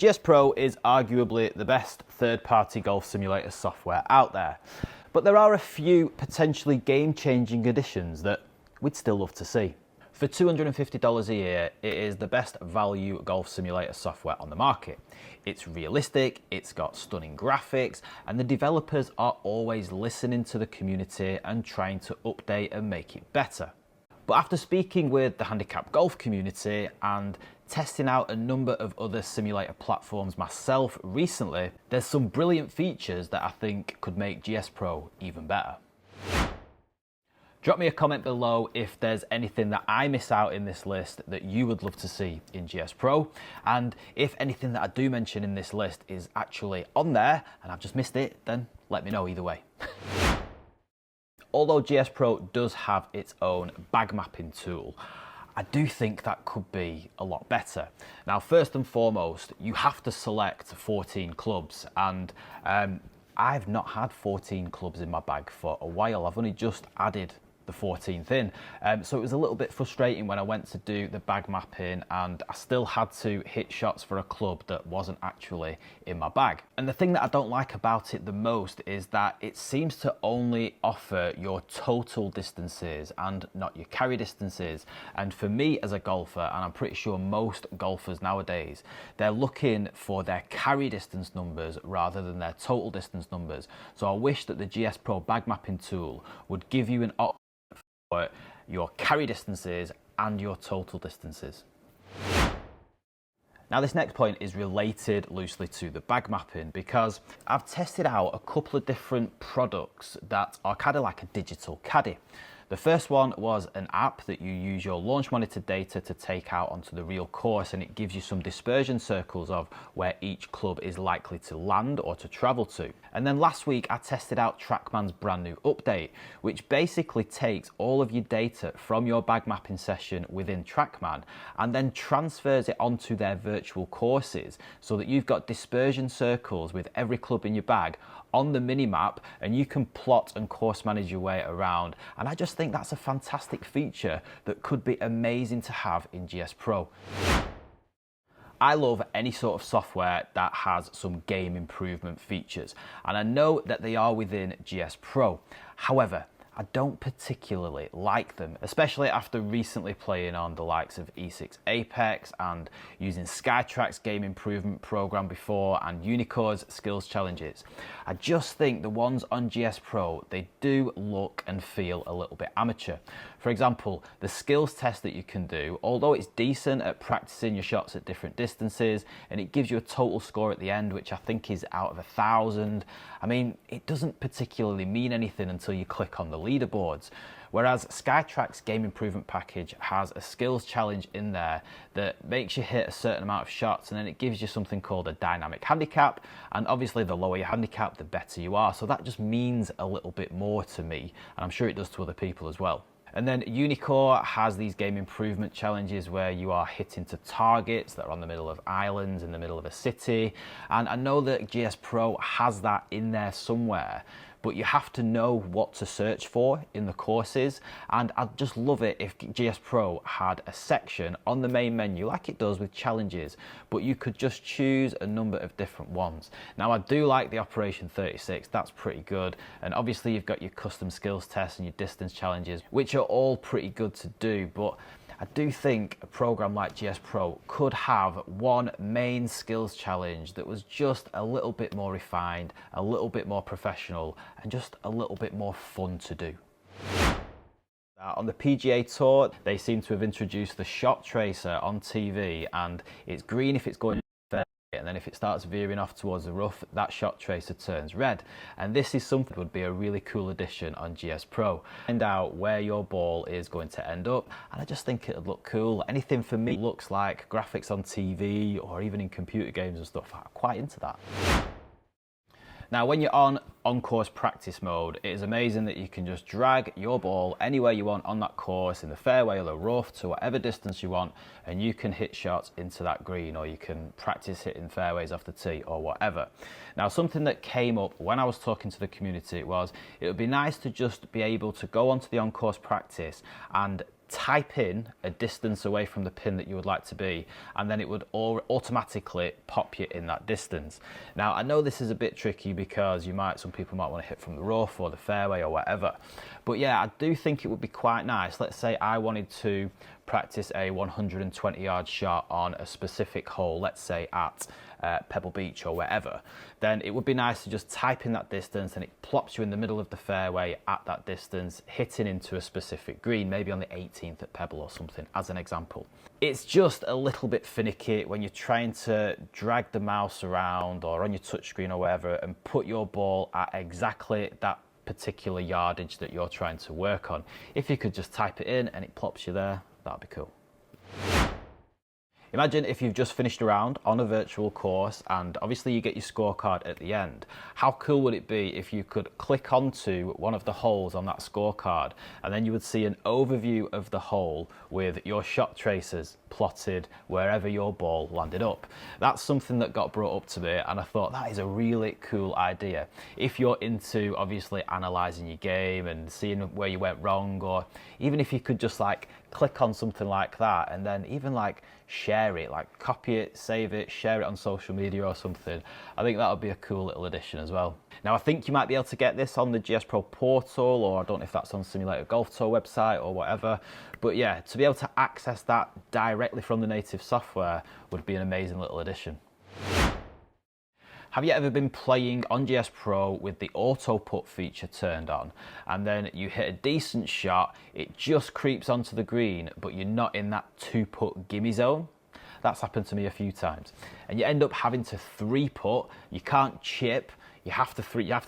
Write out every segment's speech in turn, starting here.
GSPro is arguably the best third-party golf simulator software out there, but there are a few potentially game-changing additions that we'd still love to see. For $250 a year, it is the best value golf simulator software on the market. It's realistic, it's got stunning graphics, and the developers are always listening to the community and trying to update and make it better. But after speaking with the handicap golf community and testing out a number of other simulator platforms myself recently, there's some brilliant features that I think could make GSPro even better. Drop me a comment below if there's anything that I miss out in this list that you would love to see in GSPro, and if anything that I do mention in this list is actually on there and I've just missed it, then let me know either way. Although GSPro does have its own bag mapping tool, I do think that could be a lot better. Now, first and foremost, you have to select 14 clubs, and I've not had 14 clubs in my bag for a while. I've only just added the 14th in. So it was a little bit frustrating when I went to do the bag mapping and I still had to hit shots for a club that wasn't actually in my bag. And the thing that I don't like about it the most is that it seems to only offer your total distances and not your carry distances. And for me as a golfer, and I'm pretty sure most golfers nowadays, they're looking for their carry distance numbers rather than their total distance numbers. So I wish that the GSPro bag mapping tool would give you an option for your carry distances and your total distances. Now, this next point is related loosely to the bag mapping because I've tested out a couple of different products that are kind of like a digital caddy. The first one was an app that you use your launch monitor data to take out onto the real course, and it gives you some dispersion circles of where each club is likely to land or to travel to. And then last week I tested out TrackMan's brand new update, which basically takes all of your data from your bag mapping session within TrackMan and then transfers it onto their virtual courses so that you've got dispersion circles with every club in your bag on the mini map, and you can plot and course manage your way around. And I just think that's a fantastic feature that could be amazing to have in GSPro. I love any sort of software that has some game improvement features, and I know that they are within GSPro. However, I don't particularly like them, especially after recently playing on the likes of E6 Apex and using Skytrack's game improvement program before and Unicore's skills challenges. I just think the ones on GSPro, they do look and feel a little bit amateur. For example, the skills test that you can do, although it's decent at practicing your shots at different distances and it gives you a total score at the end, which I think is out of 1,000, I mean, it doesn't particularly mean anything until you click on the leaderboards. Whereas Skytrack's game improvement package has a skills challenge in there that makes you hit a certain amount of shots, and then it gives you something called a dynamic handicap, and obviously the lower your handicap, the better you are. So that just means a little bit more to me, and I'm sure it does to other people as well. And then Unicore has these game improvement challenges where you are hitting to targets that are on the middle of islands, in the middle of a city. And I know that GSPro has that in there somewhere, but you have to know what to search for in the courses. And I'd just love it if GSPro had a section on the main menu like it does with challenges, but you could just choose a number of different ones. Now, I do like the Operation 36, that's pretty good. And obviously you've got your custom skills tests and your distance challenges, which are all pretty good to do, but I do think a program like GSPro could have one main skills challenge that was just a little bit more refined, a little bit more professional, and just a little bit more fun to do. On the PGA Tour, they seem to have introduced the shot tracer on TV, and it's green if it's going fair, and then if it starts veering off towards the rough, that shot tracer turns red. And this is something that would be a really cool addition on GSPro. Find out where your ball is going to end up, and I just think it would look cool. Anything for me looks like graphics on TV or even in computer games and stuff. I'm quite into that. Now, when you're on-course practice mode, it is amazing that you can just drag your ball anywhere you want on that course, in the fairway or the rough, to whatever distance you want, and you can hit shots into that green, or you can practice hitting fairways off the tee or whatever. Now, something that came up when I was talking to the community was it would be nice to just be able to go onto the on-course practice and type in a distance away from the pin that you would like to be, and then it would automatically pop you in that distance. Now, I know this is a bit tricky because some people might want to hit from the rough or the fairway or whatever, but yeah, I do think it would be quite nice. Let's say I wanted to practice a 120-yard shot on a specific hole, let's say at Pebble Beach or wherever, then it would be nice to just type in that distance and it plops you in the middle of the fairway at that distance, hitting into a specific green, maybe on the 18th at Pebble or something, as an example. It's just a little bit finicky when you're trying to drag the mouse around or on your touchscreen or whatever and put your ball at exactly that particular yardage that you're trying to work on. If you could just type it in and it plops you there, that'd be cool. Imagine if you've just finished a round on a virtual course and obviously you get your scorecard at the end. How cool would it be if you could click onto one of the holes on that scorecard and then you would see an overview of the hole with your shot traces plotted wherever your ball landed up. That's something that got brought up to me and I thought that is a really cool idea. If you're into obviously analysing your game and seeing where you went wrong, or even if you could just like click on something like that and then even like share it, like copy it, save it, share it on social media or something. I think that would be a cool little addition as well. Now I think you might be able to get this on the GSPro portal, or I don't know if that's on Simulator Golf Tour website or whatever, but yeah, to be able to access that directly from the native software would be an amazing little addition. Have you ever been playing on GSPro with the auto putt feature turned on and then you hit a decent shot, it just creeps onto the green but you're not in that 2-putt gimme zone? That's happened to me a few times. And you end up having to 3-putt, you can't chip, you have to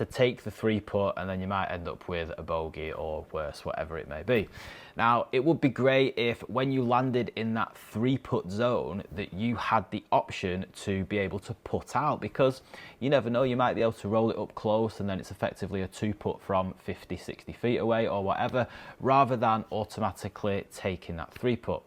take the 3-putt and then you might end up with a bogey or worse, whatever it may be. Now, it would be great if when you landed in that 3-putt zone that you had the option to be able to putt out, because you never know, you might be able to roll it up close and then it's effectively a 2-putt from 50, 60 feet away or whatever, rather than automatically taking that 3-putt.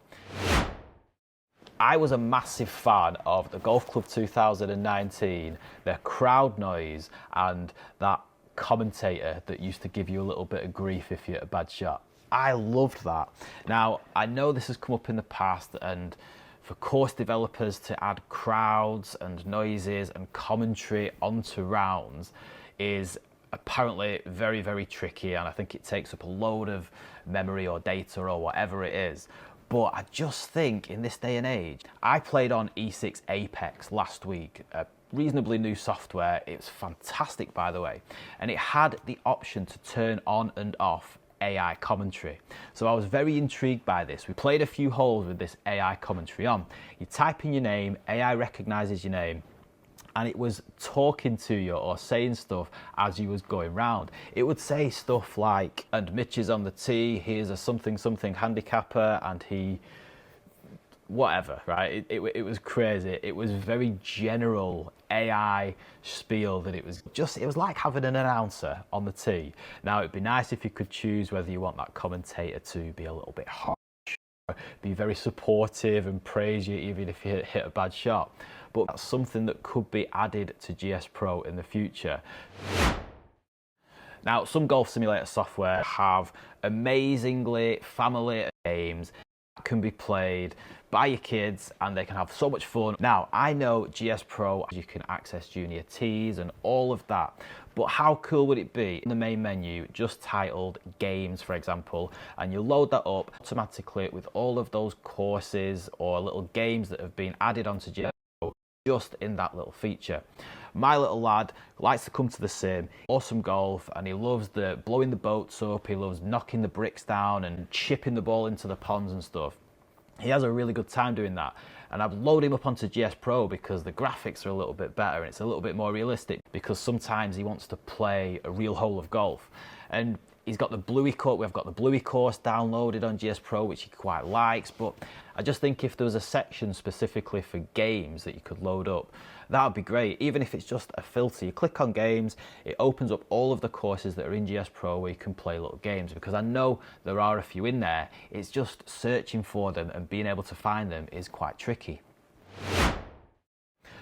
I was a massive fan of the Golf Club 2019, their crowd noise and that commentator that used to give you a little bit of grief if you hit a bad shot. I loved that. Now, I know this has come up in the past, and for course developers to add crowds and noises and commentary onto rounds is apparently very, very tricky, and I think it takes up a load of memory or data or whatever it is. But I just think in this day and age, I played on E6 Apex last week, a reasonably new software. It was fantastic, by the way, and it had the option to turn on and off AI commentary. So I was very intrigued by this. We played a few holes with this AI commentary on. You type in your name, AI recognizes your name, and it was talking to you or saying stuff as you was going round. It would say stuff like, and Mitch is on the tee, here's a something something handicapper, and he whatever, right? It was crazy. It was very general AI spiel that it was like having an announcer on the tee. Now, it'd be nice if you could choose whether you want that commentator to be a little bit harsh, be very supportive and praise you even if you hit a bad shot. But that's something that could be added to GSPro in the future. Now, some golf simulator software have amazingly family games that can be played by your kids and they can have so much fun. Now, I know GSPro, you can access junior tees and all of that, but how cool would it be in the main menu just titled games, for example, and you load that up automatically with all of those courses or little games that have been added onto GSPro just in that little feature. My little lad likes to come to the sim, awesome golf, and he loves the blowing the boats up, he loves knocking the bricks down and chipping the ball into the ponds and stuff. He has a really good time doing that, and I've loaded him up onto GSPro because the graphics are a little bit better and it's a little bit more realistic, because sometimes he wants to play a real hole of golf. And he's got the Bluey course, we've got the Bluey course downloaded on GSPro, which he quite likes, but I just think if there was a section specifically for games that you could load up, that would be great. Even if it's just a filter, you click on games, it opens up all of the courses that are in GSPro where you can play little games, because I know there are a few in there. It's just searching for them and being able to find them is quite tricky.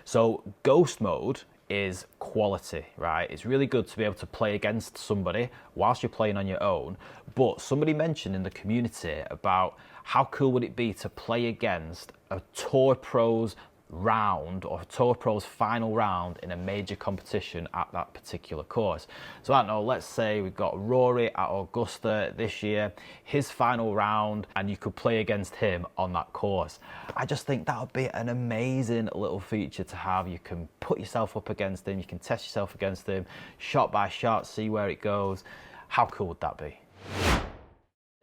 So ghost mode is quality, right? It's really good to be able to play against somebody whilst you're playing on your own. But somebody mentioned in the community about how cool would it be to play against a Tour Pros round or Tour Pros final round in a major competition at that particular course. So I don't know, let's say we've got Rory at Augusta this year, his final round, and you could play against him on that course. I just think that would be an amazing little feature to have. You can put yourself up against him, you can test yourself against him, shot by shot, see where it goes. How cool would that be?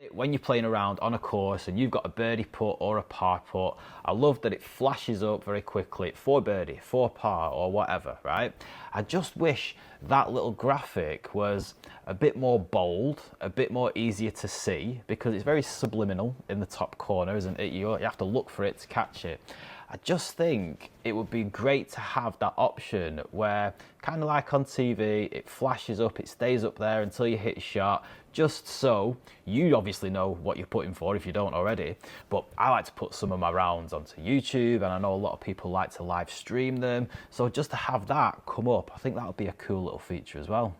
When you're playing around on a course and you've got a birdie putt or a par putt, I love that it flashes up very quickly for birdie, for par, or whatever, right? I just wish that little graphic was a bit more bold, a bit more easier to see, because it's very subliminal in the top corner, isn't it? You have to look for it to catch it. I just think it would be great to have that option where, kind of like on TV, it flashes up, it stays up there until you hit a shot, just so you obviously know what you're putting for if you don't already. But I like to put some of my rounds onto YouTube, and I know a lot of people like to live stream them. So just to have that come up, I think that would be a cool little feature as well.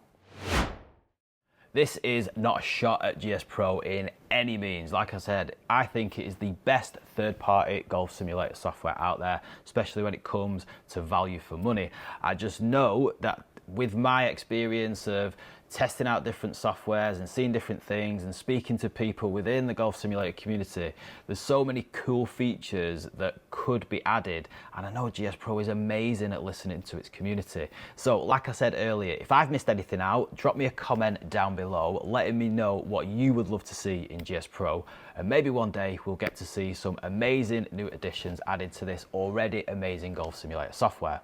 This is not a shot at GSPro in any means. Like I said, I think it is the best third-party golf simulator software out there, especially when it comes to value for money. I just know that with my experience of testing out different softwares and seeing different things and speaking to people within the golf simulator community, there's so many cool features that could be added, and I know GSPro is amazing at listening to its community. So like I said earlier, if I've missed anything out, drop me a comment down below letting me know what you would love to see in GSPro, and maybe one day we'll get to see some amazing new additions added to this already amazing golf simulator software.